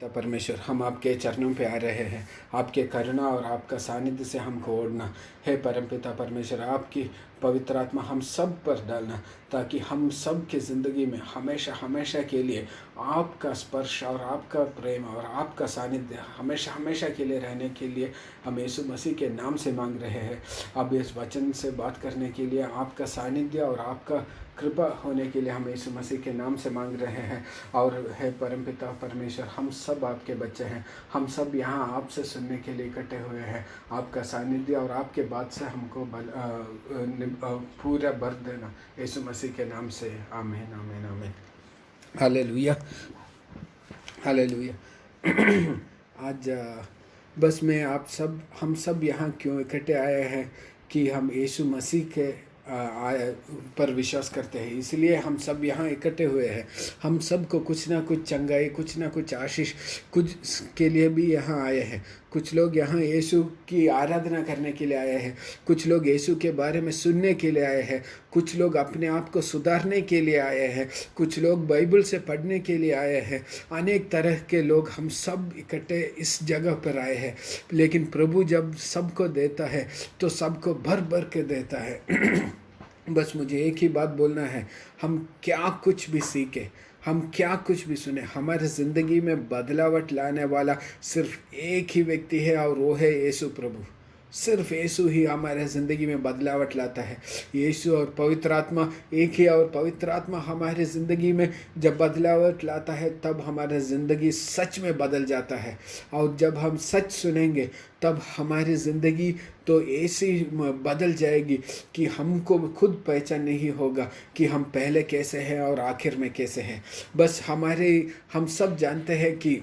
परमेश्वर, हम आपके चरणों पे आ रहे हैं। आपके करुणा और आपका सानिध्य से हमको ओढ़ना है। परमपिता परमेश्वर, आपकी पवित्र आत्मा हम सब पर डालना, ताकि हम सब की ज़िंदगी में हमेशा हमेशा के लिए आपका स्पर्श और आपका प्रेम और आपका सानिध्य हमेशा हमेशा के लिए रहने के लिए हम यीशु मसीह के नाम से मांग रहे हैं। अब इस वचन से बात करने के लिए आपका सानिध्य और आपका कृपा होने के लिए हम यीशु मसीह के नाम से मांग रहे हैं। और हे परमपिता परमेश्वर, हम सब आपके बच्चे हैं। हम सब यहाँ आपसे सुनने के लिए इकट्ठे हुए हैं। आपका सानिध्य और आपके बात से हमको पूरा भर देना, यीशु मसीह के नाम से। आमीन आमीन आमीन। Hallelujah hallelujah. आज बस मैं हम सब यहाँ क्यों इकट्ठे आए हैं कि हम यीशु मसीह के पर विश्वास करते हैं, इसलिए हम सब यहाँ इकट्ठे हुए हैं। हम सब को कुछ ना कुछ चंगाई, कुछ ना कुछ आशीष, कुछ के लिए भी यहाँ आए हैं। कुछ लोग यहाँ यीशु की आराधना करने के लिए आए हैं, कुछ लोग यीशु के बारे में सुनने के लिए आए हैं, कुछ लोग अपने आप को सुधारने के लिए आए हैं, कुछ लोग बाइबल से पढ़ने के लिए आए हैं। अनेक तरह के लोग हम सब इकट्ठे इस जगह पर आए हैं। लेकिन प्रभु जब सबको देता है तो सबको भर भर के देता है। बस मुझे एक ही बात बोलना है, हम क्या कुछ भी सीखे, हम क्या कुछ भी सुने, हमारे ज़िंदगी में बदलावट लाने वाला सिर्फ एक ही व्यक्ति है, और वो है यीशु प्रभु। सिर्फ यीशु ही हमारे ज़िंदगी में बदलावट लाता है। यीशु और पवित्र आत्मा एक ही, और पवित्र आत्मा हमारे ज़िंदगी में जब बदलावट लाता है तब हमारी ज़िंदगी सच में बदल जाता है। और जब हम सच सुनेंगे तब हमारी ज़िंदगी तो ऐसी बदल जाएगी कि हमको खुद पहचान नहीं होगा कि हम पहले कैसे हैं और आखिर में कैसे हैं। बस हम सब जानते हैं कि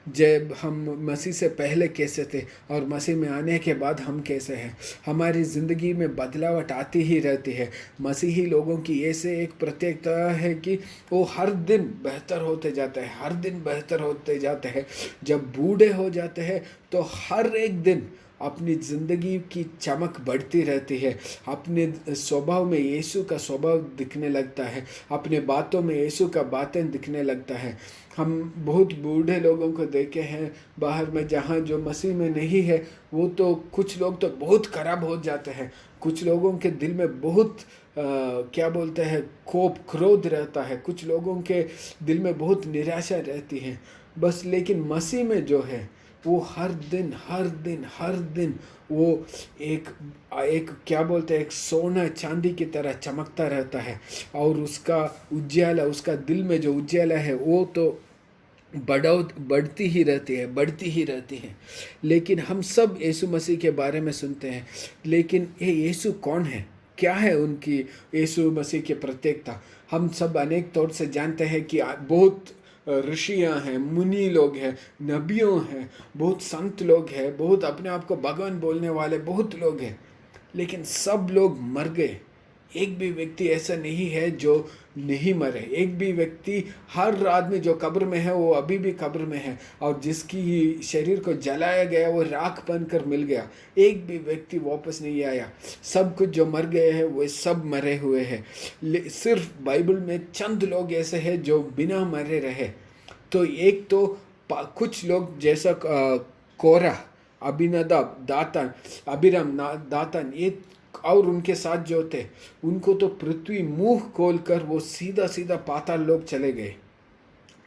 जब हम मसीह से पहले कैसे थे और मसीह में आने के बाद हम कैसे हैं। हमारी ज़िंदगी में बदलावट आती ही रहती है। मसीही लोगों की ऐसे एक प्रत्येकता है कि वो हर दिन बेहतर होते जाते हैं, हर दिन बेहतर होते जाते हैं। जब बूढ़े हो जाते हैं तो हर एक दिन अपनी ज़िंदगी की चमक बढ़ती रहती है। अपने स्वभाव में यीशु का स्वभाव दिखने लगता है, अपने बातों में यीशु का बातें दिखने लगता है। हम बहुत बूढ़े लोगों को देखे हैं बाहर में, जहाँ जो मसीह में नहीं है वो तो, कुछ लोग तो बहुत खराब हो जाते हैं। कुछ लोगों के दिल में बहुत क्या बोलते हैं, कोप क्रोध रहता है। कुछ लोगों के दिल में बहुत निराशा रहती है। बस लेकिन मसीह में जो है वो हर दिन हर दिन हर दिन वो एक क्या बोलते हैं, एक सोना चांदी की तरह चमकता रहता है। और उसका उज्याला, उसका दिल में जो उज्याला है वो तो बढ़ती ही रहती है, बढ़ती ही रहती है। लेकिन हम सब यीशु मसीह के बारे में सुनते हैं, लेकिन ये यीशु कौन है, क्या है उनकी यीशु मसीह की प्रत्येकता। हम सब अनेक तौर से जानते हैं कि बहुत ऋषियाँ हैं, मुनि लोग हैं, नबियों हैं, बहुत संत लोग हैं, बहुत अपने आप को भगवान बोलने वाले बहुत लोग हैं, लेकिन सब लोग मर गए। एक भी व्यक्ति ऐसा नहीं है जो नहीं मरे। एक भी व्यक्ति, हर आदमी जो कब्र में है वो अभी भी कब्र में है, और जिसकी शरीर को जलाया गया वो राख बनकर मिल गया। एक भी व्यक्ति वापस नहीं आया। सब कुछ जो मर गए हैं वो सब मरे हुए हैं। सिर्फ बाइबल में चंद लोग ऐसे हैं जो बिना मरे रहे। तो एक तो कुछ लोग जैसा कोरा, अभिनदाब, दातान, अभिराम दातान, ये और उनके साथ जो थे, उनको तो पृथ्वी मुंह खोलकर वो सीधा सीधा पाताल लोग चले गए।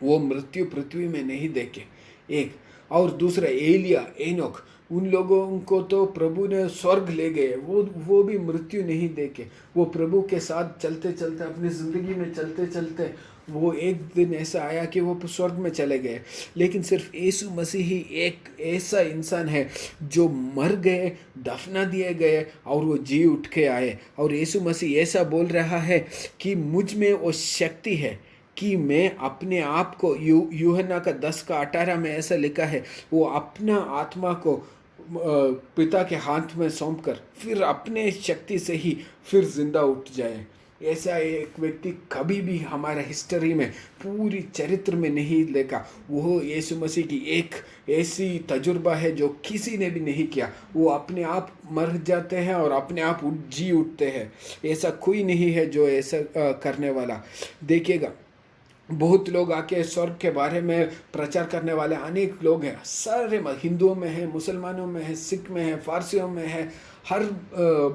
वो मृत्यु पृथ्वी में नहीं देखे। एक और दूसरा एलिया, एनोक, उन लोगों को तो प्रभु ने स्वर्ग ले गए। वो भी मृत्यु नहीं देखे। वो प्रभु के साथ चलते चलते, अपनी ज़िंदगी में चलते चलते, वो एक दिन ऐसा आया कि वो स्वर्ग में चले गए। लेकिन सिर्फ यीशु मसीह ही एक ऐसा इंसान है जो मर गए, दफना दिए गए, और वो जी उठ के आए। और यीशु मसीह ऐसा बोल रहा है कि मुझ में वो शक्ति है कि मैं अपने आप को, यूहन्ना का 10:18 में ऐसा लिखा है, वो अपना आत्मा को पिता के हाथ में सौंप कर फिर अपने शक्ति से ही फिर जिंदा उठ जाए। ऐसा एक व्यक्ति कभी भी हमारा हिस्ट्री में, पूरी चरित्र में नहीं देखा। वो यीशु मसीह की एक ऐसी तजुर्बा है जो किसी ने भी नहीं किया। वो अपने आप मर जाते हैं और अपने आप जी उठते हैं। ऐसा कोई नहीं है जो ऐसा करने वाला। देखिएगा, बहुत लोग आके स्वर्ग के बारे में प्रचार करने वाले अनेक लोग हैं, सारे हिंदुओं में है, मुसलमानों में है, सिख में है, फारसियों में है, हर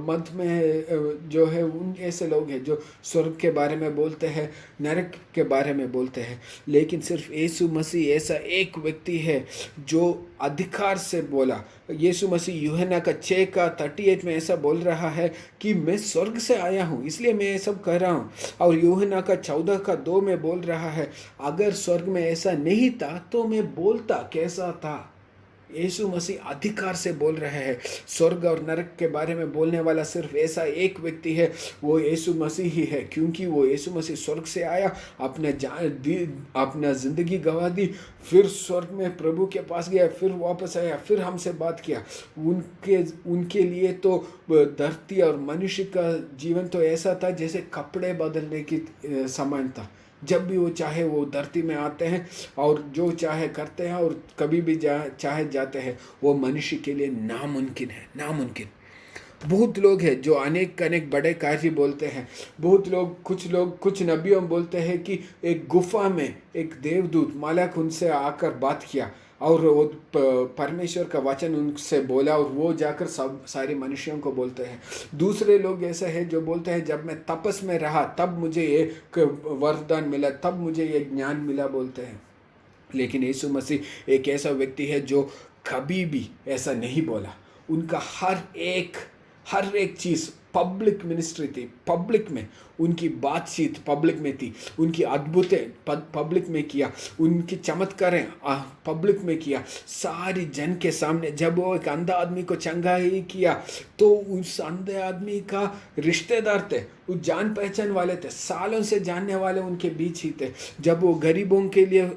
मत में है, जो है उन ऐसे लोग हैं जो स्वर्ग के बारे में बोलते हैं, नरक के बारे में बोलते हैं। लेकिन सिर्फ यीशु मसीह ऐसा एक व्यक्ति है जो अधिकार से बोला। यीशु मसीह यूहन्ना का 6:38 में ऐसा बोल रहा है कि मैं स्वर्ग से आया हूँ इसलिए मैं ये सब कह रहा हूँ। और यूहन्ना का 14:2 में बोल रहा है, अगर स्वर्ग में ऐसा नहीं था तो मैं बोलता कैसा था। यीशु मसीह अधिकार से बोल रहे हैं। स्वर्ग और नरक के बारे में बोलने वाला सिर्फ ऐसा एक व्यक्ति है, वो यीशु मसीह ही है, क्योंकि वो यीशु मसीह स्वर्ग से आया, अपना ज़िंदगी गंवा दी, फिर स्वर्ग में प्रभु के पास गया, फिर वापस आया, फिर हमसे बात किया। उनके लिए तो धरती और मनुष्य का जीवन तो ऐसा था जैसे कपड़े बदलने की समान था। जब भी वो चाहे वो धरती में आते हैं और जो चाहे करते हैं, और कभी भी चाहे जाते हैं। वो मनुष्य के लिए नामुमकिन है, नामुमकिन। बहुत लोग हैं जो अनेक अनेक बड़े कार्य बोलते हैं। बहुत लोग, कुछ नबियों बोलते हैं कि एक गुफा में एक देवदूत मालक उनसे आकर बात किया और वो परमेश्वर का वचन उनसे बोला, और वो जाकर सब सारे मनुष्यों को बोलते हैं। दूसरे लोग ऐसे हैं जो बोलते हैं जब मैं तपस में रहा तब मुझे ये वरदान मिला, तब मुझे ये ज्ञान मिला बोलते हैं। लेकिन यीशु मसीह एक ऐसा व्यक्ति है जो कभी भी ऐसा नहीं बोला। उनका हर एक चीज़ पब्लिक मिनिस्ट्री थी, पब्लिक में उनकी बातचीत पब्लिक में थी, उनकी अद्भुतें पब्लिक में किया, उनकी चमत्कारें पब्लिक में किया, सारी जन के सामने। जब वो एक अंधा आदमी को चंगा ही किया तो उस अंधे आदमी का रिश्तेदार थे, वो जान पहचान वाले थे, सालों से जानने वाले उनके बीच ही थे। जब वो गरीबों के लिए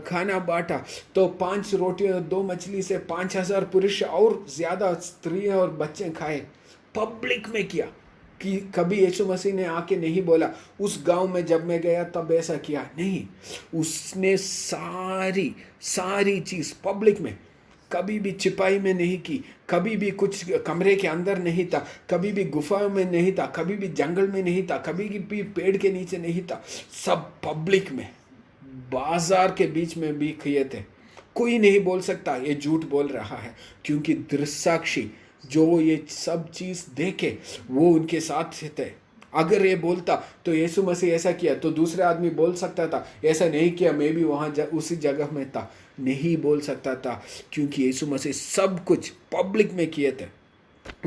खाना बांटा तो 5 रोटियां और 2 मछली से 5,000 पुरुष और ज़्यादा स्त्रियां और बच्चे खाए। पब्लिक में किया कि कभी यीशु मसीह ने आके नहीं बोला उस गांव में जब मैं गया तब ऐसा किया, नहीं। उसने सारी चीज़ पब्लिक में, कभी भी छिपाई में नहीं की, कभी भी कुछ कमरे के अंदर नहीं था, कभी भी गुफा में नहीं था, कभी भी जंगल में नहीं था, कभी भी पेड़ के नीचे नहीं था, सब पब्लिक में, बाजार के बीच में भी किए थे। कोई नहीं बोल सकता ये झूठ बोल रहा है, क्योंकि दृक्साक्षी जो ये सब चीज़ देखे वो उनके साथ थे। अगर ये बोलता तो यीशु मसीह ऐसा किया तो दूसरे आदमी बोल सकता था ऐसा नहीं किया, मैं भी वहाँ उसी जगह में था, नहीं बोल सकता था, क्योंकि यीशु मसीह सब कुछ पब्लिक में किए थे।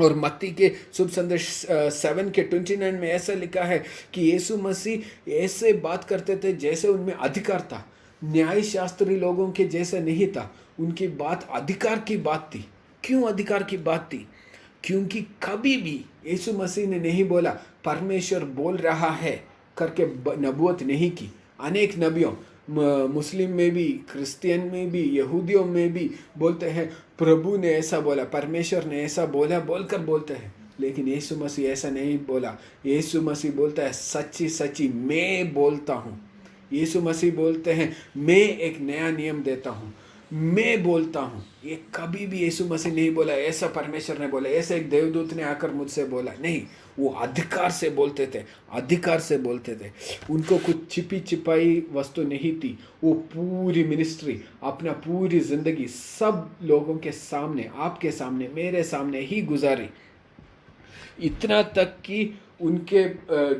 और मत्ती के शुभ संदेश 7:29 में ऐसा लिखा है कि यीशु मसीह ऐसे बात करते थे जैसे उनमें अधिकार था, न्याय शास्त्री लोगों के जैसे नहीं था। उनकी बात अधिकार की बात थी। क्यों अधिकार की बात थी? क्योंकि कभी भी यीशु मसीह ने नहीं बोला परमेश्वर बोल रहा है करके नबूवत नहीं की। अनेक नबियों, मुस्लिम में भी, क्रिश्चियन में भी, यहूदियों में भी बोलते हैं प्रभु ने ऐसा बोला, परमेश्वर ने ऐसा बोला बोलकर बोलते हैं। लेकिन यीशु मसीह ऐसा नहीं बोला। यीशु मसीह बोलता है सच्ची सच्ची मैं बोलता हूँ। यीशु मसीह बोलते हैं मैं एक नया नियम देता हूँ, मैं बोलता हूँ। ये कभी भी यीशु मसीह नहीं बोला ऐसा परमेश्वर ने बोला, ऐसा एक देवदूत ने आकर मुझसे बोला, नहीं। वो अधिकार से बोलते थे, अधिकार से बोलते थे। उनको कुछ छिपी छिपाई वस्तु नहीं थी। वो पूरी मिनिस्ट्री, अपना पूरी ज़िंदगी सब लोगों के सामने, आपके सामने, मेरे सामने ही गुजारी। इतना तक कि उनके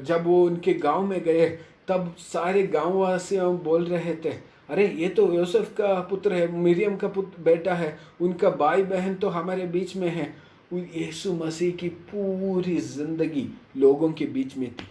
जब वो उनके गांव में गए तब सारे गांववासियों बोल रहे थे अरे ये तो यूसुफ का पुत्र है, मरियम का पुत्र बेटा है, उनका भाई बहन तो हमारे बीच में है। यीशु मसीह की पूरी जिंदगी लोगों के बीच में थी।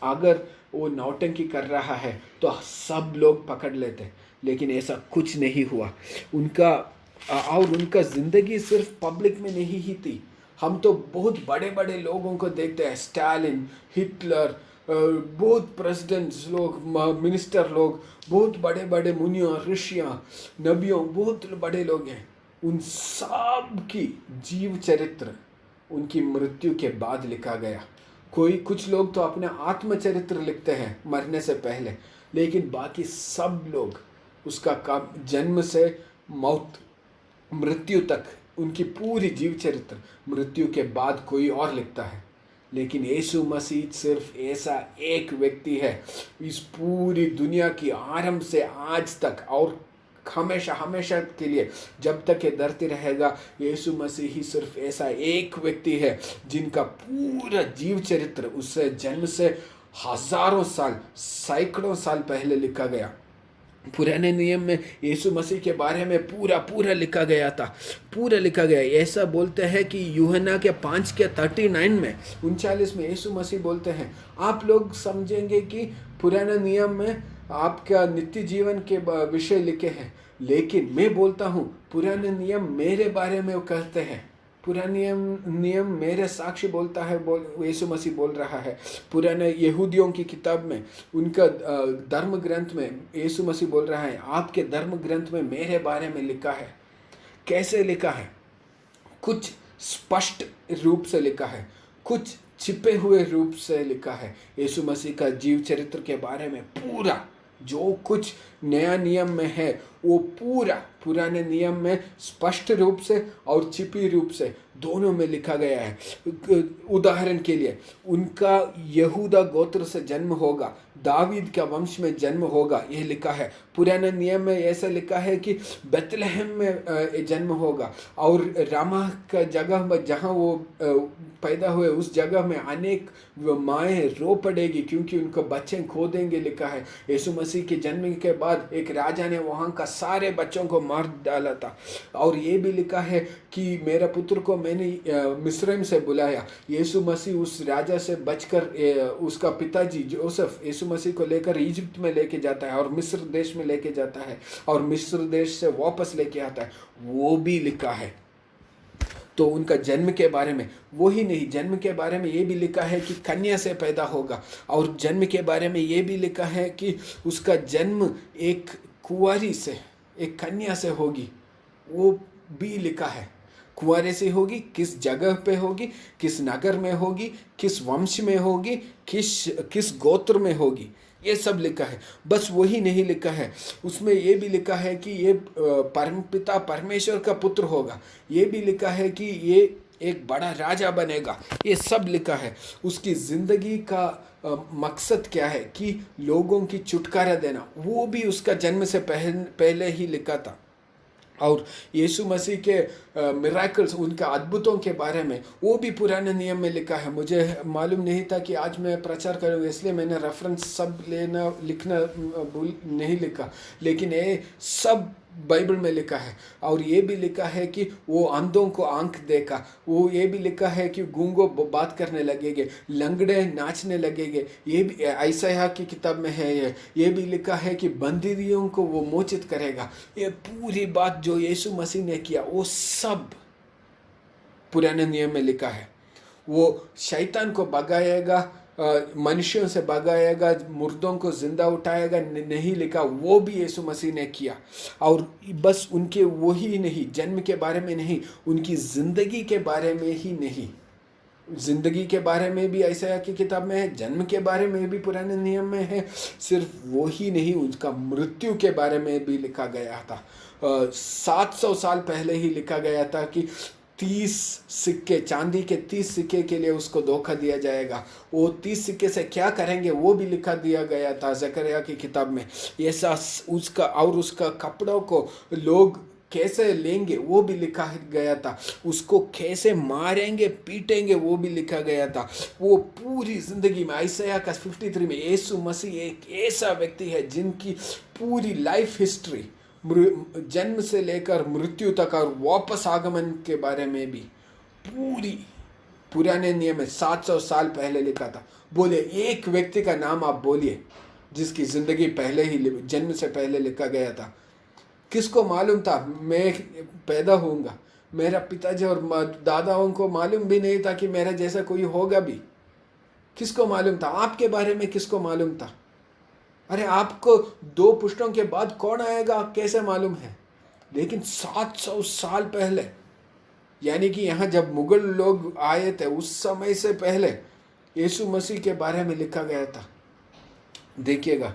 अगर वो नौटंकी कर रहा है तो सब लोग पकड़ लेते, लेकिन ऐसा कुछ नहीं हुआ। उनका जिंदगी सिर्फ पब्लिक में नहीं ही थी। हम तो बहुत बड़े बड़े लोगों को देखते हैं, स्टालिन, हिटलर, बहुत प्रेसिडेंट्स लोग, मिनिस्टर लोग, बहुत बड़े बड़े मुनियों, ऋषियों, नबियों, बहुत बड़े लोग हैं। उन सब की जीव चरित्र उनकी मृत्यु के बाद लिखा गया। कुछ लोग तो अपना आत्मचरित्र लिखते हैं मरने से पहले, लेकिन बाकी सब लोग उसका जन्म से मौत, मृत्यु तक, उनकी पूरी जीव चरित्र मृत्यु के बाद कोई और लिखता है। लेकिन यीशु मसीह सिर्फ ऐसा एक व्यक्ति है इस पूरी दुनिया की आरंभ से आज तक और हमेशा हमेशा के लिए, जब तक ये धरती रहेगा, यीशु मसीह ही सिर्फ ऐसा एक व्यक्ति है जिनका पूरा जीव चरित्र उससे जन्म से हजारों साल, सैकड़ों साल पहले लिखा गया। पुराने नियम में यीशु मसीह के बारे में पूरा लिखा गया था, पूरा लिखा गया। ऐसा बोलते हैं कि यूहन्ना के 5:39 में 39 में यीशु मसीह बोलते हैं, आप लोग समझेंगे कि पुराने नियम में आपका नित्य जीवन के विषय लिखे हैं, लेकिन मैं बोलता हूँ पुराने नियम मेरे बारे में वो कहते हैं। पुराने नियम मेरे साक्षी बोलता है, यीशु मसीह बोल रहा है। पुराने यहूदियों की किताब में, उनका धर्म ग्रंथ में यीशु मसीह बोल रहा है, आपके धर्म ग्रंथ में मेरे बारे में लिखा है। कैसे लिखा है? कुछ स्पष्ट रूप से लिखा है, कुछ छिपे हुए रूप से लिखा है। यीशु मसीह का जीव चरित्र के बारे में पूरा जो कुछ नया नियम में है वो पूरा पुराने नियम में स्पष्ट रूप से और छिपी रूप से दोनों में लिखा गया है। उदाहरण के लिए, उनका यहूदा गोत्र से जन्म होगा, दावीद का वंश में जन्म होगा, यह लिखा है। पुराने नियम में ऐसा लिखा है कि बेतलहम में जन्म होगा और रामा का जगह में जहाँ वो पैदा हुए उस जगह में अनेक माएँ रो पड़ेगी क्योंकि उनको बच्चे खो देंगे, लिखा है। यीशु मसीह के जन्म के बाद एक राजा ने वहाँ का सारे बच्चों को मार डाला था। और ये भी लिखा है कि मेरा पुत्र को मैंने मिस्रैम से बुलाया। यीशु मसीह उस राजा से बचकर उसका पिताजी जोसेफ यीशु मसीह को लेकर इजिप्ट में लेके जाता है और मिस्र देश में लेके जाता है और मिस्र देश से वापस लेके आता है, वो भी लिखा है। तो उनका जन्म के बारे में, वो ही नहीं, जन्म के बारे में ये भी लिखा है कि कन्या से पैदा होगा, और जन्म के बारे में ये भी लिखा है कि उसका जन्म एक कुंवारी से, एक कन्या से होगी, वो भी लिखा है। कुंवारे से होगी, किस जगह पे होगी, किस नगर में होगी, किस वंश में होगी, किस गोत्र में होगी, ये सब लिखा है। बस वही नहीं लिखा है, उसमें ये भी लिखा है कि ये परमपिता परमेश्वर का पुत्र होगा। ये भी लिखा है कि ये एक बड़ा राजा बनेगा, ये सब लिखा है। उसकी ज़िंदगी का मकसद क्या है कि लोगों की छुटकारा देना, वो भी उसका जन्म से पहले ही लिखा था। और यीशु मसीह के मिराकल्स, उनका अद्भुतों के बारे में, वो भी पुराने नियम में लिखा है। मुझे मालूम नहीं था कि आज मैं प्रचार करूँगा, इसलिए मैंने रेफरेंस सब लिखना नहीं लिखा, लेकिन ये सब बाइबल में लिखा है। और ये भी लिखा है कि वो अंधों को आंख देखा, वो ये भी लिखा है कि गूंगो बात करने लगेंगे, लंगड़े नाचने लगेंगे, ये भी यशायाह की किताब में है। ये भी लिखा है कि बंदियों को वो मोचित करेगा। ये पूरी बात जो यीशु मसीह ने किया वो सब पुराने नियम में लिखा है। वो शैतान को भगाएगा, मनुष्यों से भगाएगा, मुर्दों को जिंदा उठाएगा, नहीं लिखा, वो भी यीशु मसीह ने किया। और बस उनके वही नहीं, जन्म के बारे में नहीं, उनकी ज़िंदगी के बारे में ही नहीं, ज़िंदगी के बारे में भी यशायाह की किताब में है, जन्म के बारे में भी पुराने नियम में है। सिर्फ वो ही नहीं, उनका मृत्यु के बारे में भी लिखा गया था। 700 साल पहले ही लिखा गया था कि 30 सिक्के, चांदी के 30 सिक्के के लिए उसको धोखा दिया जाएगा। वो 30 सिक्के से क्या करेंगे वो भी लिखा दिया गया था जकरिया की किताब में। ऐसा उसका, और उसका कपड़ों को लोग कैसे लेंगे वो भी लिखा गया था। उसको कैसे मारेंगे पीटेंगे वो भी लिखा गया था। वो पूरी ज़िंदगी में, यशायाह का 53 में, यीशु मसीह एक ऐसा व्यक्ति है जिनकी पूरी लाइफ हिस्ट्री, जन्म से लेकर मृत्यु तक और वापस आगमन के बारे में भी पूरी पुराने नियम में 700 साल पहले लिखा था। बोले एक व्यक्ति का नाम आप बोलिए जिसकी ज़िंदगी पहले ही, जन्म से पहले लिखा गया था। किसको मालूम था मैं पैदा होऊंगा? मेरा पिताजी और दादाओं को मालूम भी नहीं था कि मेरा जैसा कोई होगा भी। किसको मालूम था? आपके बारे में किसको मालूम था? अरे आपको 2 पुश्तों के बाद कौन आएगा कैसे मालूम है? लेकिन 700 साल पहले, यानी कि यहाँ जब मुगल लोग आए थे उस समय से पहले यीशु मसीह के बारे में लिखा गया था। देखिएगा,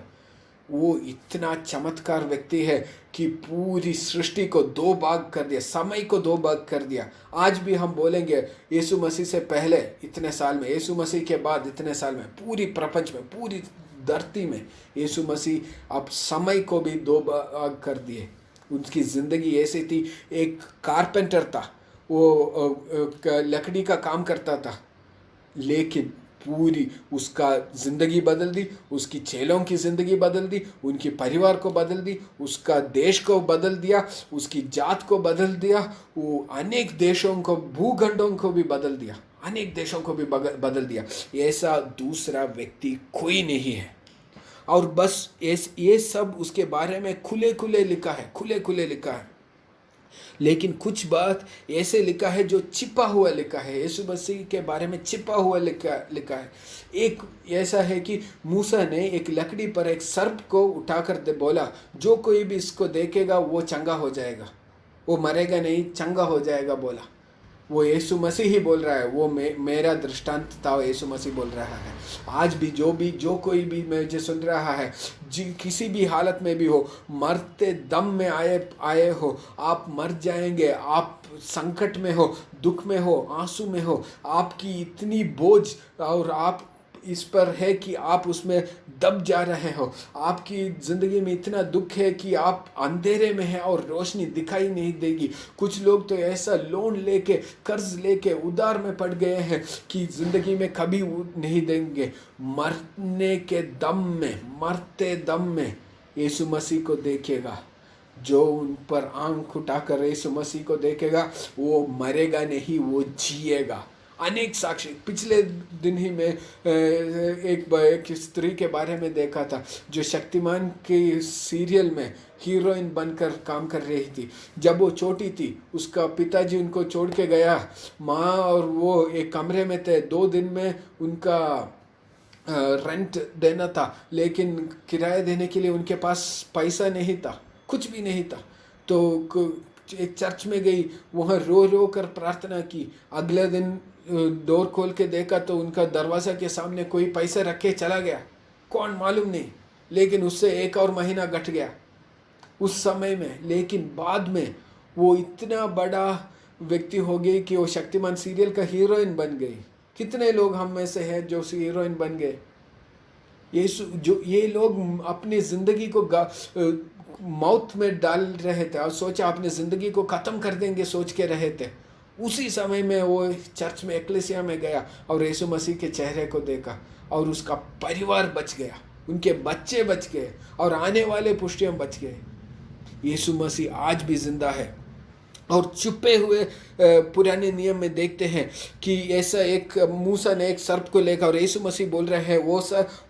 वो इतना चमत्कार व्यक्ति है कि पूरी सृष्टि को दो भाग कर दिया, समय को दो भाग कर दिया। आज भी हम बोलेंगे यीशु मसीह से पहले इतने साल में, यीशु मसीह के बाद इतने साल में, पूरी प्रपंच में, पूरी धरती में यीशु मसीह अब समय को भी दो भाग कर दिए। उनकी ज़िंदगी ऐसी थी, एक कारपेंटर था, वो लकड़ी का काम करता था, लेकिन पूरी उसका ज़िंदगी बदल दी, उसकी चेलों की ज़िंदगी बदल दी, उनके परिवार को बदल दी, उसका देश को बदल दिया, उसकी जात को बदल दिया, वो अनेक देशों को, भूखंडों को भी बदल दिया, अनेक देशों को भी बदल दिया। ऐसा दूसरा व्यक्ति कोई नहीं है। और बस ये सब उसके बारे में खुले खुले लिखा है, खुले खुले लिखा है। लेकिन कुछ बात ऐसे लिखा है जो छिपा हुआ लिखा है, यीशु मसीह के बारे में छिपा हुआ लिखा है। एक ऐसा है कि मूसा ने एक लकड़ी पर एक सर्प को उठाकर बोला, जो कोई भी इसको देखेगा वो चंगा हो जाएगा, वो मरेगा नहीं, चंगा हो जाएगा बोला। वो यीशु मसीह ही बोल रहा है, वो मेरा दृष्टांत था, यीशु मसीह बोल रहा है। आज भी जो कोई भी मुझे सुन रहा है, किसी भी हालत में भी हो, मरते दम में आए हो, आप मर जाएंगे, आप संकट में हो, दुख में हो, आंसू में हो, आपकी इतनी बोझ और आप इस पर है कि आप उसमें दब जा रहे हो, आपकी ज़िंदगी में इतना दुख है कि आप अंधेरे में हैं और रोशनी दिखाई नहीं देगी। कुछ लोग तो ऐसा लोन लेके, कर्ज लेके, उधार में पड़ गए हैं कि ज़िंदगी में कभी नहीं देंगे। मरने के दम में, मरते दम में यीशु मसीह को देखेगा, जो उन पर आंख उठाकर यीशु मसीह को देखेगा, वो मरेगा नहीं, वो जिएगा। अनेक साक्षी, पिछले दिन ही मैं एक स्त्री के बारे में देखा था जो शक्तिमान के सीरियल में हीरोइन बनकर काम कर रही थी। जब वो छोटी थी, उसका पिताजी उनको छोड़ के गया, माँ और वो एक कमरे में थे। 2 दिन में उनका रेंट देना था, लेकिन किराया देने के लिए उनके पास पैसा नहीं था, कुछ भी नहीं था। तो एक चर्च में गई, वहाँ रो रो कर प्रार्थना की। अगले दिन डोर खोल के देखा तो उनका दरवाज़ा के सामने कोई पैसे रखे चला गया, कौन मालूम नहीं। लेकिन उससे 1 और महीना घट गया उस समय में। लेकिन बाद में वो इतना बड़ा व्यक्ति हो गई कि वो शक्तिमान सीरियल का हीरोइन बन गई। कितने लोग हम में से हैं जो हीरोइन बन गए। ये लोग अपनी ज़िंदगी को मौत में डाल रहे थे और सोचा अपनी ज़िंदगी को ख़त्म कर देंगे, सोच के रहे थे। उसी समय में वो चर्च में, एक्लेसिया में गया और यीशु मसीह के चेहरे को देखा और उसका परिवार बच गया, उनके बच्चे बच गए और आने वाले पुष्टियाँ बच गए। यीशु मसीह आज भी जिंदा है। और छुपे हुए पुराने नियम में देखते हैं कि ऐसा एक मूसा ने एक सर्प को लेकर, और यीशु मसीह बोल रहे हैं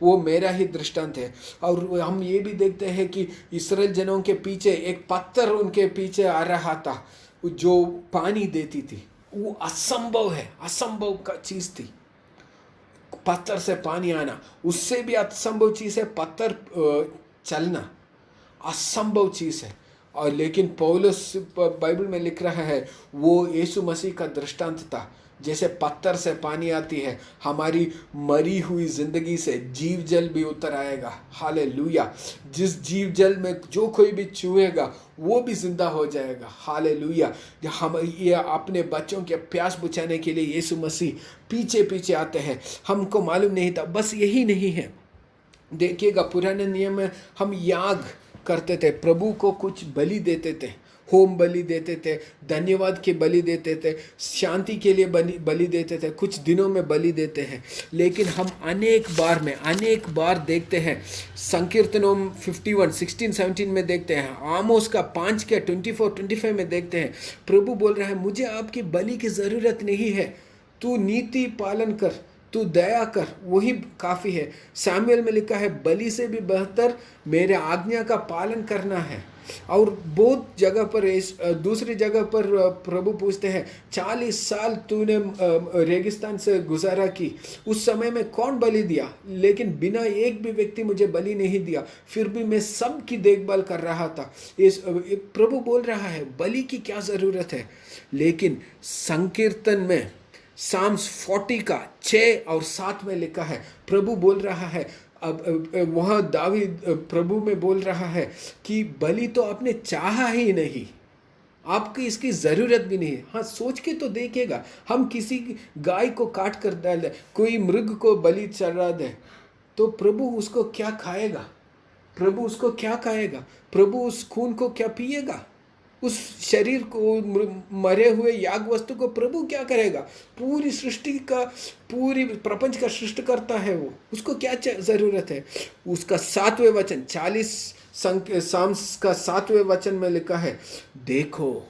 वो मेरा ही दृष्टांत है। और हम ये भी देखते हैं कि इस्राएल जनों के पीछे एक पत्थर उनके पीछे आ रहा था जो पानी देती थी। वो असंभव है, असंभव का चीज़ थी पत्थर से पानी आना। उससे भी असंभव चीज़ है पत्थर चलना, असंभव चीज़ है। और लेकिन पौलुस बाइबल में लिख रहा है वो यीशु मसीह का दृष्टांत था। जैसे पत्थर से पानी आती है, हमारी मरी हुई जिंदगी से जीव जल भी उतर आएगा। हालेलुया। जिस जीव जल में जो कोई भी छुएगा वो भी जिंदा हो जाएगा। हालेलुया। हम ये अपने बच्चों के प्यास बुझाने के लिए यीशु मसीह पीछे पीछे आते हैं। हमको मालूम नहीं था। बस यही नहीं है, देखिएगा पुराने नियम में हम याग करते थे, प्रभु को कुछ बलि देते थे, होम बलि देते थे, धन्यवाद के बलि देते थे, शांति के लिए बलि देते थे, कुछ दिनों में बलि देते हैं। लेकिन हम अनेक बार देखते हैं, संकीर्तनों 51, 16, 17 में देखते हैं, आमोस का 5 के 24, 25 में देखते हैं, प्रभु बोल रहा है मुझे आपकी बलि की ज़रूरत नहीं है, तू नीति पालन कर, तू दया कर, वही काफ़ी है। सैमुएल में लिखा है बलि से भी बेहतर मेरे आज्ञा का पालन करना है। और बहुत जगह पर दूसरी जगह पर प्रभु पूछते हैं 40 साल तूने रेगिस्तान से गुजारा की, उस समय में कौन बलि दिया? लेकिन बिना एक भी व्यक्ति मुझे बलि नहीं दिया, फिर भी मैं सब की देखभाल कर रहा था। प्रभु बोल रहा है बलि की क्या ज़रूरत है। लेकिन संकीर्तन में साम्स 40 का 6 और 7 में लिखा है, प्रभु बोल रहा है अब वहाँ दावीद प्रभु में बोल रहा है कि बलि तो आपने चाहा ही नहीं, आपकी इसकी ज़रूरत भी नहीं है। हाँ, सोच के तो देखिएगा, हम किसी गाय को काट कर डाल दें, कोई मृग को बलि चढ़ा दे, तो प्रभु उसको क्या खाएगा? प्रभु उसको क्या खाएगा? प्रभु उस खून को क्या पिएगा? उस शरीर को, मरे हुए याग वस्तु को प्रभु क्या करेगा? पूरी सृष्टि का, पूरी प्रपंच का सृष्टि करता है वो, उसको क्या ज़रूरत है? उसका 7वें वचन, 40 साम्स का 7वें वचन में लिखा है, देखो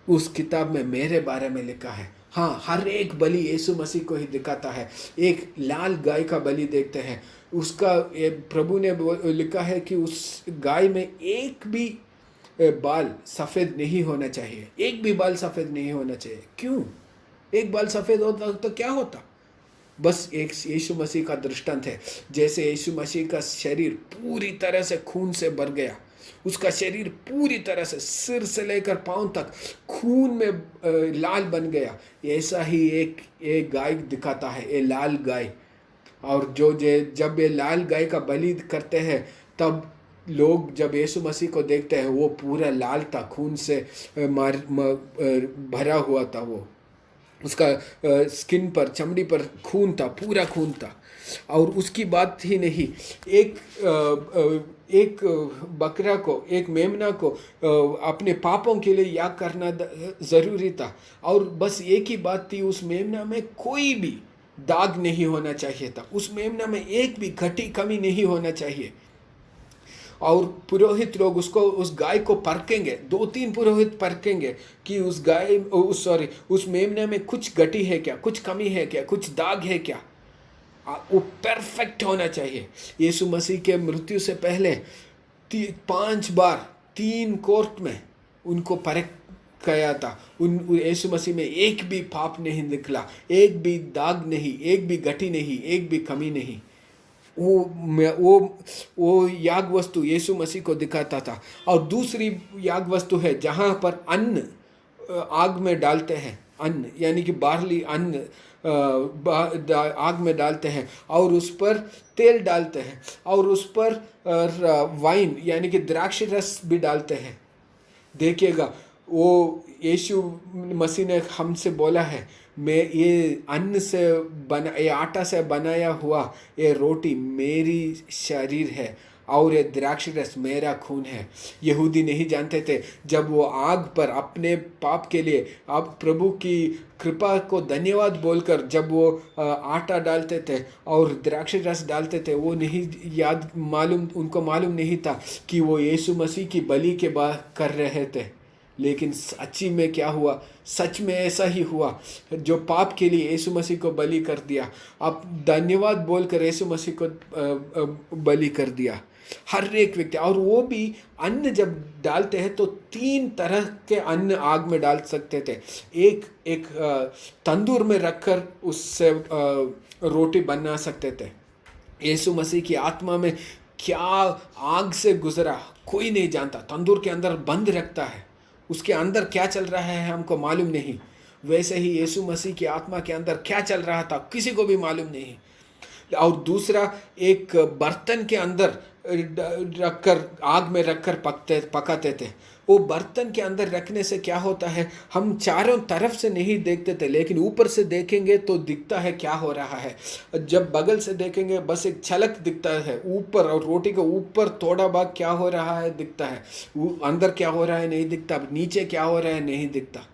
उस किताब में मेरे बारे में लिखा है। हाँ, हर एक बलि यीशु मसीह को ही दिखाता है। एक लाल गाय का बलि देखते हैं, उसका प्रभु ने लिखा है कि उस गाय में एक भी बाल सफ़ेद नहीं होना चाहिए, एक भी बाल सफ़ेद नहीं होना चाहिए। क्यों? एक बाल सफ़ेद होता तो क्या होता? बस एक यीशु मसीह का दृष्टांत है। जैसे यीशु मसीह का शरीर पूरी तरह से खून से भर गया, उसका शरीर पूरी तरह से सिर से लेकर पांव तक खून में लाल बन गया, ऐसा ही एक गाय दिखाता है, ये लाल गाय। और जब ये लाल गाय का बलि करते हैं, तब लोग जब यीशु मसीह को देखते हैं, वो पूरा लाल था, खून से भरा हुआ था, वो उसका स्किन पर, चमड़ी पर खून था, पूरा खून था। और उसकी बात ही नहीं, एक बकरा को, एक मेमना को अपने पापों के लिए याग करना ज़रूरी था। और बस एक ही बात थी, उस मेमना में कोई भी दाग नहीं होना चाहिए था, उस मेमना में एक भी घटी कमी नहीं होना चाहिए। और पुरोहित लोग उस गाय को परखेंगे, 2-3 पुरोहित परखेंगे कि उस मेमने में कुछ गटी है क्या, कुछ कमी है क्या, कुछ दाग है क्या। वो परफेक्ट होना चाहिए। यीशु मसीह के मृत्यु से पहले 5 बार 3 कोर्ट में उनको परख गया था। यीशु मसीह में एक भी पाप नहीं निकला, एक भी दाग नहीं, एक भी गटी नहीं, एक भी कमी नहीं। वो याग वस्तु यीशु मसीह को दिखाता था। और दूसरी याग वस्तु है जहाँ पर अन्न आग में डालते हैं, अन्न यानी कि बार्ली अन्न आग में डालते हैं और उस पर तेल डालते हैं और उस पर वाइन यानी कि द्राक्षी रस भी डालते हैं। देखिएगा, वो यीशु मसीह ने हमसे बोला है, मैं ये अन्न से ये आटा से बनाया हुआ ये रोटी मेरी शरीर है और ये द्राक्षी रस मेरा खून है। यहूदी नहीं जानते थे, जब वो आग पर अपने पाप के लिए अब प्रभु की कृपा को धन्यवाद बोलकर जब वो आटा डालते थे और द्राक्षी रस डालते थे, वो नहीं उनको मालूम नहीं था कि वो यीशु मसीह की बलि के बाद कर रहे थे। लेकिन सच्ची में क्या हुआ? सच में ऐसा ही हुआ, जो पाप के लिए यीशु मसीह को बलि कर दिया, अब धन्यवाद बोलकर यीशु मसीह को बलि कर दिया हर एक व्यक्ति। और वो भी अन्न जब डालते हैं तो 3 तरह के अन्न आग में डाल सकते थे। एक तंदूर में रखकर उससे रोटी बना सकते थे। यीशु मसीह की आत्मा में क्या आग से गुजरा कोई नहीं जानता। तंदूर के अंदर बंद रखता है, उसके अंदर क्या चल रहा है हमको मालूम नहीं। वैसे ही यीशु मसीह की आत्मा के अंदर क्या चल रहा था किसी को भी मालूम नहीं। और दूसरा, एक बर्तन के अंदर रखकर, आग में रखकर पकाते थे। वो बर्तन के अंदर रखने से क्या होता है, हम चारों तरफ से नहीं देखते थे, लेकिन ऊपर से देखेंगे तो दिखता है क्या हो रहा है। जब बगल से देखेंगे बस एक झलक दिखता है ऊपर, और रोटी के ऊपर थोड़ा भाग क्या हो रहा है दिखता है, अंदर क्या हो रहा है नहीं दिखता, नीचे क्या हो रहा है नहीं दिखता।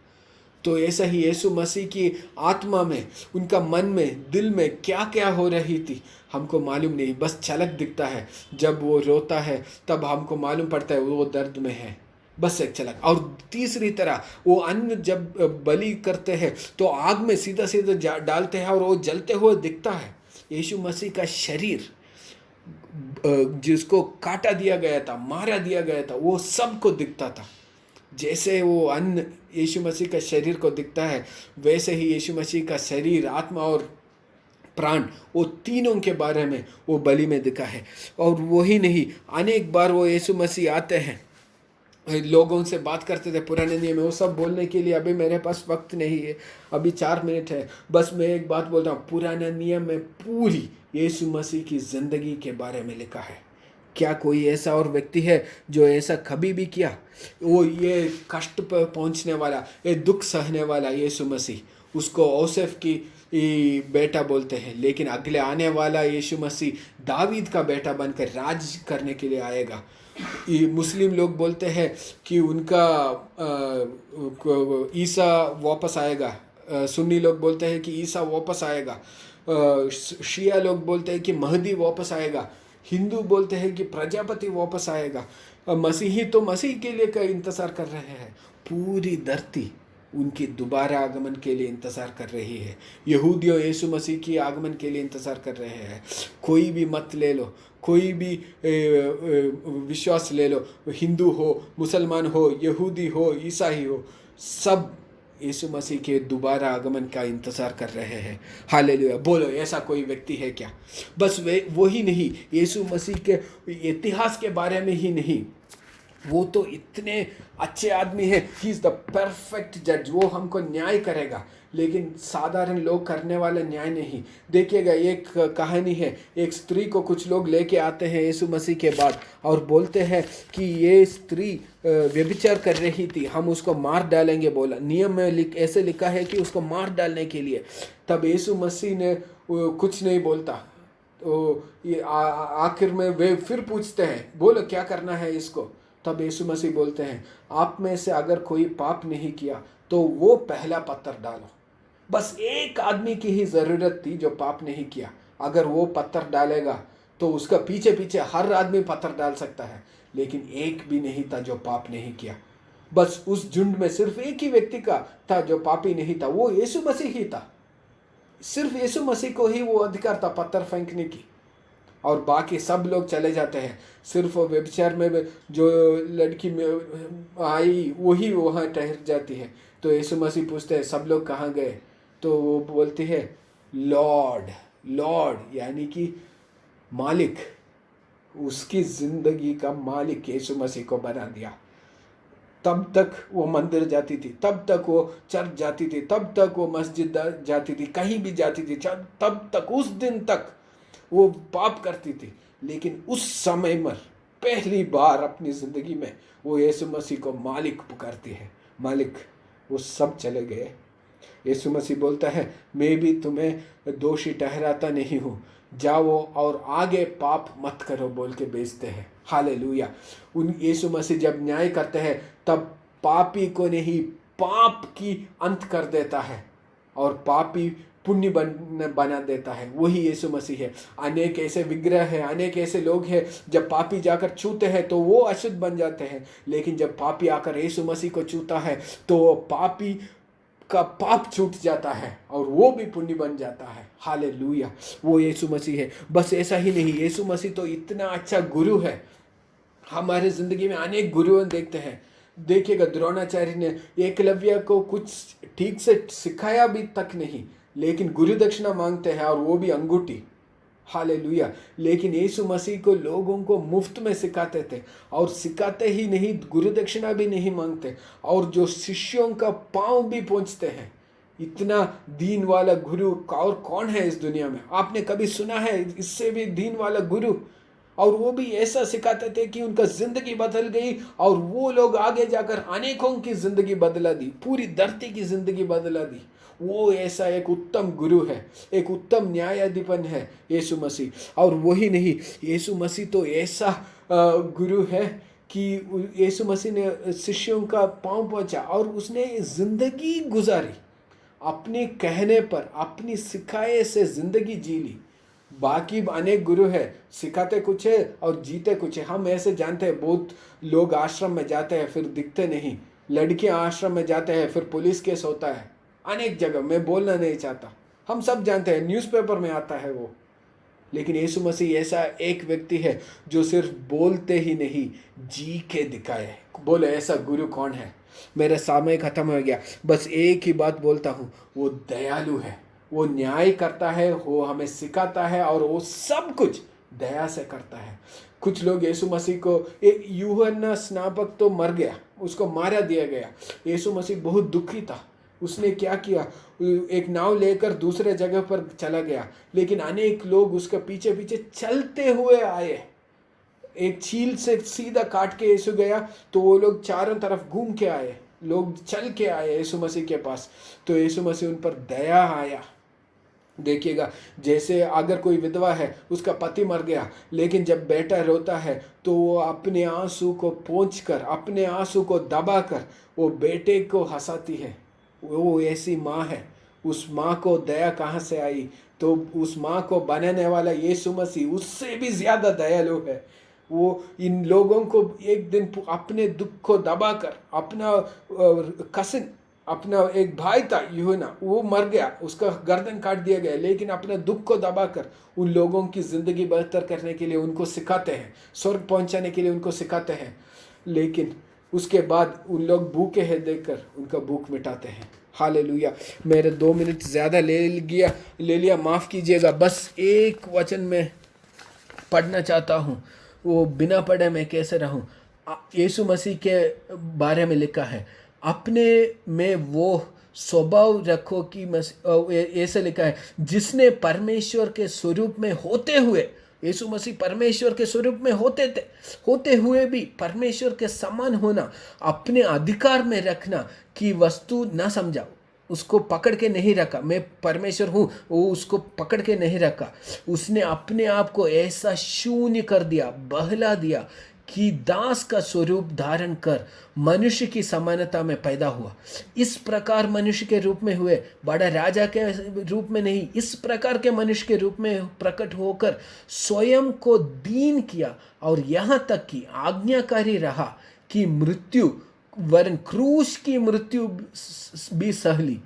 तो ऐसा ही यीशु मसीह की आत्मा में, उनका मन में, दिल में क्या क्या हो रही थी हमको मालूम नहीं, बस झलक दिखता है। जब वो रोता है तब हमको मालूम पड़ता है वो दर्द में है, बस एक झलक। और तीसरी तरह, वो अन्न जब बलि करते हैं तो आग में सीधा सीधा डालते हैं और वो जलते हुए दिखता है। यीशु मसीह का शरीर जिसको काटा दिया गया था, मारा दिया गया था, वो सबको दिखता था। जैसे वो अन्न यीशु मसीह का शरीर को दिखता है, वैसे ही यीशु मसीह का शरीर, आत्मा और प्राण, वो तीनों के बारे में वो बलि में दिखा है। और वही नहीं, अनेक बार वो यीशु मसीह आते हैं, लोगों से बात करते थे पुराने नियम में। वो सब बोलने के लिए अभी मेरे पास वक्त नहीं है, अभी 4 मिनट है, बस मैं एक बात बोलता हूँ। पुराने नियम में पूरी यीशु मसीह की ज़िंदगी के बारे में लिखा है। क्या कोई ऐसा और व्यक्ति है जो ऐसा कभी भी किया? वो ये कष्ट पर पहुंचने वाला, ये दुख सहने वाला यीशु मसीह, उसको औसेफ की बेटा बोलते हैं, लेकिन अगले आने वाला यीशु मसीह दावीद का बेटा बनकर राज करने के लिए आएगा। ये मुस्लिम लोग बोलते हैं कि उनका ईसा वापस आएगा। सुन्नी लोग बोलते हैं कि ईसा वापस आएगा। शिया लोग बोलते हैं कि महदी वापस आएगा। हिंदू बोलते हैं कि प्रजापति वापस आएगा। मसीही तो मसीह के लिए का इंतज़ार कर रहे हैं। पूरी धरती उनकी दोबारा आगमन के लिए इंतज़ार कर रही है। यहूदियों यीशु मसीह की आगमन के लिए इंतज़ार कर रहे हैं। कोई भी मत ले लो, कोई भी विश्वास ले लो, हिंदू हो, मुसलमान हो, यहूदी हो, ईसाई हो, सब यीशु मसीह के दोबारा आगमन का इंतज़ार कर रहे हैं। हालेलुया। बोलो, ऐसा कोई व्यक्ति है क्या? बस वो ही नहीं, यीशु मसीह के इतिहास के बारे में ही नहीं, वो तो इतने अच्छे आदमी है। ही इज़ द परफेक्ट जज। वो हमको न्याय करेगा, लेकिन साधारण लोग करने वाला न्याय नहीं। देखिएगा, एक कहानी है, एक स्त्री को कुछ लोग लेके आते हैं यीशु मसीह के बाद और बोलते हैं कि ये स्त्री व्यभिचार कर रही थी, हम उसको मार डालेंगे। बोला, नियम में ऐसे लिखा है कि उसको मार डालने के लिए। तब यीशु मसीह ने कुछ नहीं बोलता। तो ये आखिर में वे फिर पूछते हैं, बोलो क्या करना है इसको? तब यीशु मसीह बोलते हैं, आप में से अगर कोई पाप नहीं किया तो वो पहला पत्थर डालो। बस एक आदमी की ही ज़रूरत थी जो पाप नहीं किया। अगर वो पत्थर डालेगा तो उसका पीछे पीछे हर आदमी पत्थर डाल सकता है, लेकिन एक भी नहीं था जो पाप नहीं किया। बस उस झुंड में सिर्फ एक ही व्यक्ति का था जो पापी नहीं था, वो यीशु मसीह ही था। सिर्फ यीशु मसीह को ही वो अधिकार था पत्थर फेंकने की, और बाकी सब लोग चले जाते हैं। सिर्फ व्यभिचार में जो लड़की में आई वही वहाँ ठहर जाती है। तो यीशु मसीह पूछते हैं, सब लोग कहाँ गए? तो वो बोलती है, लॉर्ड। लॉर्ड यानी कि मालिक। उसकी ज़िंदगी का मालिक यीशु मसीह को बना दिया। तब तक वो मंदिर जाती थी, तब तक वो चर्च जाती थी, तब तक वो मस्जिद जाती थी, कहीं भी जाती थी, तब तक उस दिन तक वो पाप करती थी। लेकिन उस समय में पहली बार अपनी ज़िंदगी में वो यीशु मसीह को मालिक पुकारती है। मालिक। वो सब चले गए। यीशु मसीह बोलता है, मैं भी तुम्हें दोषी ठहराता नहीं हूँ, जाओ और आगे पाप मत करो बोल के भेजते हैं। हालेलुया। उन यीशु मसीह जब न्याय करते हैं तब पापी को नहीं, पाप की अंत कर देता है और पापी पुण्य बना देता है। वही यीशु मसीह है। अनेक ऐसे विग्रह हैं, अनेक ऐसे लोग हैं, जब पापी जाकर छूते हैं तो वो अशुद्ध बन जाते हैं, लेकिन जब पापी आकर यीशु मसीह को छूता है तो पापी का पाप छूट जाता है और वो भी पुण्य बन जाता है। हालेलुया। वो यीशु मसीह है। बस ऐसा ही नहीं, यीशु मसीह तो इतना अच्छा गुरु है। हमारे ज़िंदगी में अनेक गुरुओं देखते हैं। देखिएगा, द्रोणाचार्य ने एकलव्य को कुछ ठीक से सिखाया भी तक नहीं, लेकिन गुरु दक्षिणा मांगते हैं, और वो भी अंगूठी। हालेलुया। लेकिन यीशु मसीह को लोगों को मुफ्त में सिखाते थे, और सिखाते ही नहीं, गुरु दक्षिणा भी नहीं मांगते, और जो शिष्यों का पांव भी पहुंचते हैं। इतना दीन वाला गुरु और कौन है इस दुनिया में? आपने कभी सुना है इससे भी दीन वाला गुरु? और वो भी ऐसा सिखाते थे कि उनका ज़िंदगी बदल गई, और वो लोग आगे जाकर अनेकों की ज़िंदगी बदला दी, पूरी धरती की ज़िंदगी बदला दी। वो ऐसा एक उत्तम गुरु है, एक उत्तम न्यायाधिपन है यीशु मसीह। और वही नहीं, यीशु मसीह तो ऐसा गुरु है कि यीशु मसीह ने शिष्यों का पांव पहुंचा और उसने ज़िंदगी गुजारी, अपने कहने पर, अपनी सिखाए से ज़िंदगी जी ली। बाकी अनेक गुरु है, सिखाते कुछ है और जीते कुछ है। हम ऐसे जानते हैं, बहुत लोग आश्रम में जाते हैं फिर दिखते नहीं, लड़कियां आश्रम में जाते हैं फिर पुलिस केस होता है, अनेक जगह। मैं बोलना नहीं चाहता, हम सब जानते हैं, न्यूज़पेपर में आता है वो। लेकिन यीशु मसीह ऐसा एक व्यक्ति है जो सिर्फ बोलते ही नहीं, जी के दिखाए। बोले, ऐसा गुरु कौन है? मेरा समय खत्म हो गया, बस एक ही बात बोलता हूँ, वो दयालु है, वो न्याय करता है, वो हमें सिखाता है, और वो सब कुछ दया से करता है। कुछ लोग यीशु मसीह को, यूहन्ना स्नापक तो मर गया, उसको मारा दिया गया। यीशु मसीह बहुत दुखी था, उसने क्या किया, एक नाव लेकर दूसरे जगह पर चला गया, लेकिन अनेक लोग उसके पीछे पीछे चलते हुए आए। एक चील से सीधा काट के यीशु गया तो वो लोग चारों तरफ घूम के आए, लोग चल के आए यीशु मसीह के पास। तो यीशु मसीह उन पर दया आया। देखिएगा, जैसे अगर कोई विधवा है, उसका पति मर गया, लेकिन जब बेटा रोता है तो वो अपने आंसू को पोंछकर, अपने आंसू को दबाकर वो बेटे को हंसाती है। वो ऐसी माँ है। उस माँ को दया कहाँ से आई? तो उस माँ को बनाने वाला यीशु मसीह उससे भी ज़्यादा दयालु है। वो इन लोगों को एक दिन अपने दुख को दबाकर, अपना कसिन, अपना एक भाई था यूहन्ना, वो मर गया, उसका गर्दन काट दिया गया, लेकिन अपने दुख को दबाकर उन लोगों की ज़िंदगी बेहतर करने के लिए उनको सिखाते हैं, स्वर्ग पहुंचाने के लिए उनको सिखाते हैं। लेकिन उसके बाद उन लोग भूखे हैं देखकर उनका भूख मिटाते हैं। हालेलुया। मेरे 2 मिनट ज़्यादा ले लिया, माफ़ कीजिएगा। बस एक वचन में पढ़ना चाहता हूँ, वो बिना पढ़े मैं कैसे रहूं। यीशु मसीह के बारे में लिखा है, अपने में वो स्वभाव रखो कि ऐसे लिखा है, जिसने परमेश्वर के स्वरूप में होते हुए, यीशु मसीह परमेश्वर के स्वरूप में होते हुए भी परमेश्वर के समान होना अपने अधिकार में रखना की वस्तु न समझा, उसको पकड़ के नहीं रखा। मैं परमेश्वर हूँ, वो उसको पकड़ के नहीं रखा। उसने अपने आप को ऐसा शून्य कर दिया, बहला दिया कि दास का स्वरूप धारण कर मनुष्य की समानता में पैदा हुआ। इस प्रकार मनुष्य के रूप में हुए, बड़ा राजा के रूप में नहीं, इस प्रकार के मनुष्य के रूप में प्रकट होकर स्वयं को दीन किया, और यहाँ तक कि आज्ञाकारी रहा कि मृत्यु, वरन क्रूस की मृत्यु भी सह ली।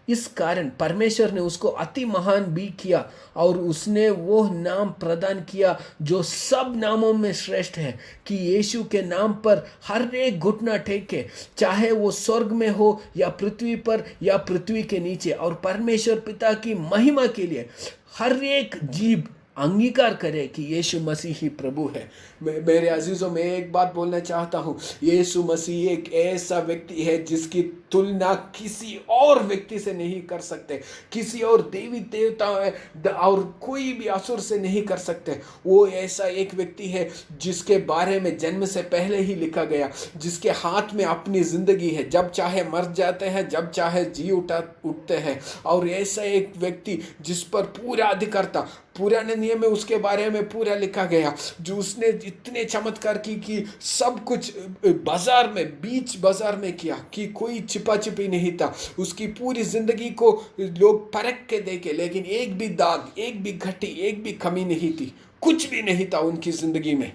इस कारण परमेश्वर ने उसको अति महान भी किया, और उसने वो नाम प्रदान किया जो सब नामों में श्रेष्ठ है, कि यीशु के नाम पर हर एक घुटना टेके, चाहे वो स्वर्ग में हो या पृथ्वी पर या पृथ्वी के नीचे, और परमेश्वर पिता की महिमा के लिए हर एक जीभ अंगीकार करे कि यीशु मसीह ही प्रभु है। मेरे अजीजों, मैं एक बात बोलना चाहता हूँ, यीशु मसीह एक ऐसा व्यक्ति है जिसकी तुलना किसी और व्यक्ति से नहीं कर सकते, किसी और देवी देवता और कोई भी असुर से नहीं कर सकते। वो ऐसा एक व्यक्ति है जिसके बारे में जन्म से पहले ही लिखा गया, जिसके हाथ में अपनी जिंदगी है, जब चाहे मर जाते हैं, जब चाहे जी उठते हैं। और ऐसा एक व्यक्ति जिस पर पूरा अधिकार था, पुराने नियम में उसके बारे में पूरा लिखा गया, जो उसने इतने चमत्कार की कि सब कुछ बाजार में, बीच बाजार में किया, कि कोई छिपा छिपी नहीं था। उसकी पूरी जिंदगी को लोग परख के देखे, लेकिन एक भी दाग, एक भी घटी, एक भी कमी नहीं थी, कुछ भी नहीं था उनकी जिंदगी में।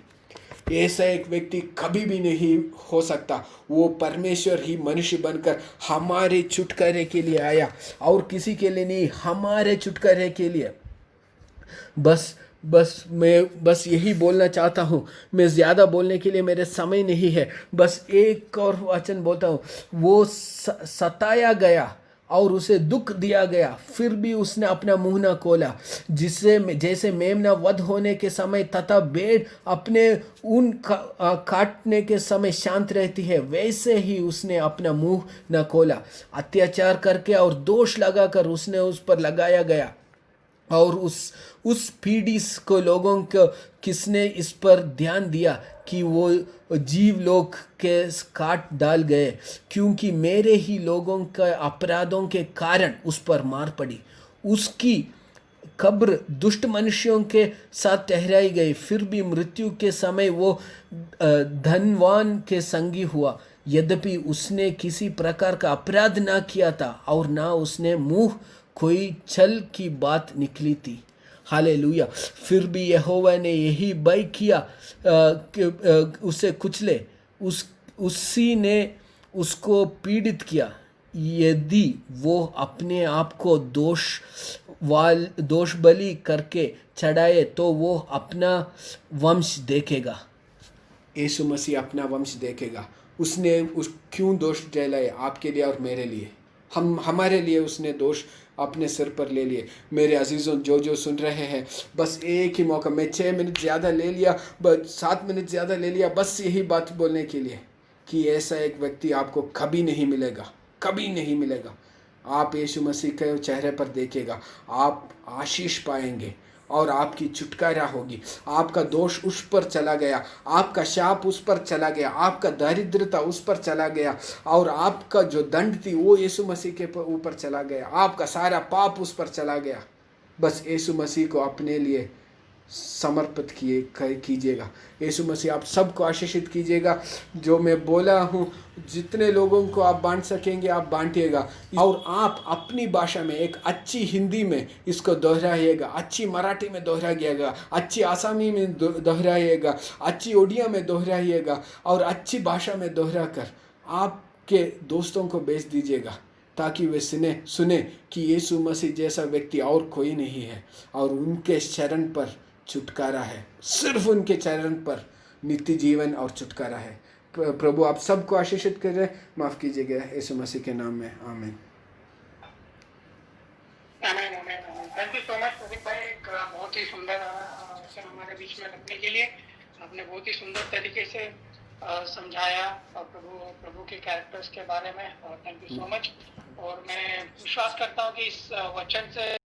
ऐसा एक व्यक्ति कभी भी नहीं हो सकता। वो परमेश्वर ही मनुष्य बनकर हमारे छुटकारे के लिए आया, और किसी के लिए नहीं, हमारे छुटकारे के लिए। मैं यही बोलना चाहता हूँ। मैं ज़्यादा बोलने के लिए मेरे समय नहीं है, बस एक और वचन बोलता हूँ। वो सताया गया और उसे दुख दिया गया, फिर भी उसने अपना मुंह न खोला। जैसे मेमना वध होने के समय तथा भेड़ अपने ऊन काटने के समय शांत रहती है, वैसे ही उसने अपना मुंह न खोला। अत्याचार करके और दोष लगाकर उसने उस पर लगाया गया, और उस पीढ़ी को लोगों को किसने इस पर ध्यान दिया कि वो जीव लोग के काट डाल गए, क्योंकि मेरे ही लोगों के अपराधों के कारण उस पर मार पड़ी। उसकी कब्र दुष्ट मनुष्यों के साथ ठहराई गई, फिर भी मृत्यु के समय वो धनवान के संगी हुआ। यद्यपि उसने किसी प्रकार का अपराध ना किया था, और ना उसने मुंह कोई छल की बात निकली थी। हालेलुया। फिर भी यहोवा ने यही भय किया कि उसे कुचले, उसी ने उसको पीड़ित किया। यदि वो अपने आप को दोष बलि करके चढ़ाए तो वो अपना वंश देखेगा। यीशु मसीह अपना वंश देखेगा। उसने क्यों दोष जलाए? आपके लिए और मेरे लिए, हमारे लिए उसने दोष अपने सिर पर ले लिए। मेरे अजीज़ों, जो सुन रहे हैं, बस एक ही मौका, मैं 6 मिनट ज़्यादा ले लिया, 7 मिनट ज़्यादा ले लिया, बस यही बात बोलने के लिए कि ऐसा एक व्यक्ति आपको कभी नहीं मिलेगा, कभी नहीं मिलेगा। आप यीशु मसीह के चेहरे पर देखिएगा, आप आशीष पाएंगे और आपकी छुटकारा होगी। आपका दोष उस पर चला गया, आपका शाप उस पर चला गया, आपका दरिद्रता उस पर चला गया, और आपका जो दंड थी वो यीशु मसीह के ऊपर चला गया, आपका सारा पाप उस पर चला गया। बस यीशु मसीह को अपने लिए समर्पित कीजिएगा। यीशु मसीह आप सबको आशीषित कीजिएगा। जो मैं बोला हूँ, जितने लोगों को आप बांट सकेंगे आप बांटिएगा, और आप अपनी भाषा में एक अच्छी हिंदी में इसको दोहराइएगा, अच्छी मराठी में दोहराइएगा, अच्छी आसामी में दोहराइएगा, अच्छी ओडिया में दोहराइएगा, और अच्छी भाषा में दोहरा कर आपके दोस्तों को भेज दीजिएगा, ताकि वे सुने कि यीशु मसीह जैसा व्यक्ति और कोई नहीं है, और उनके शरण पर छुटकारा है, सिर्फ उनके चरण पर नित्य जीवन और छुटकारा है। प्रभु आप सबको आशीषित करें, माफ कीजिएगा यीशु मसीह के नाम में, आमीन। Thank you so much Pradeep भाई, एक बहुत ही सुंदर वचन हमारे बीच में रखने के लिए। आपने बहुत ही सुंदर तरीके से समझाया प्रभु के कैरेक्टर्स के बारे में, और थैंक यू सो मच। और मैं विश्वास करता हूँ कि इस वचन से